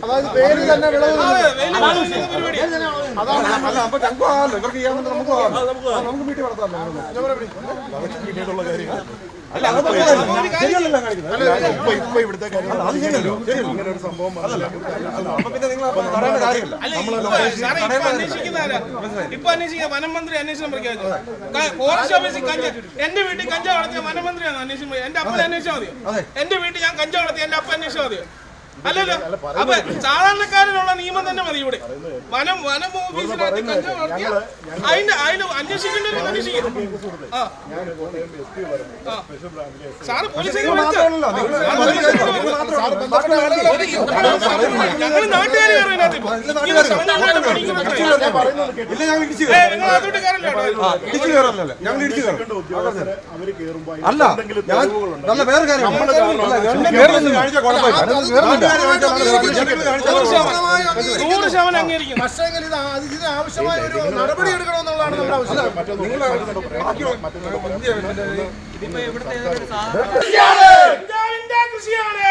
അതായത് പേര് തന്നെ വിളവ് നമുക്ക് വീട്ടിൽ വളർത്താമല്ലോ കാര്യം ഇപ്പൊ ഇവിടുത്തെ കാര്യം ഇങ്ങനെ ഒരു സംഭവം ഇപ്പൊ അന്വേഷിക്കുക വനം മന്ത്രി അന്വേഷണം പ്രഖ്യാപിച്ചു. ഫോറസ്റ്റ് ഓഫീസിൽ എന്റെ വീട്ടിൽ കഞ്ചാവ് വളർത്തിയ വനം മന്ത്രിയാണ് അന്വേഷണം. എന്റെ അപ്പനെ അന്വേഷിച്ചാൽ മതിയോ? എന്റെ വീട്ടിൽ ഞാൻ കഞ്ചാവ് വളർത്തിയ എന്റെ അപ്പ അന്വേഷിച്ചാൽ മതിയോ? അല്ലല്ലോ. അപ്പൊ സാധാരണക്കാരനുള്ള നിയമം തന്നെ മതി. ഇവിടെ വനം ഓഫീസിനകത്ത് കഞ്ചാവ് വളർത്തിയ അതിന് അന്വേഷിക്കേണ്ടവരെ അന്വേഷിക്കും. സാറ് പോലീസിനെ ഞങ്ങൾ നാട്ടുകാരെ വേറെ കാര്യം 100% അംഗീകരിക്കും. പക്ഷേ ഇതിന് ആവശ്യമായ ഒരു നടപടി എടുക്കണമെന്നുള്ളതാണ് നമ്മുടെ ആവശ്യം. കൃഷിയാണ്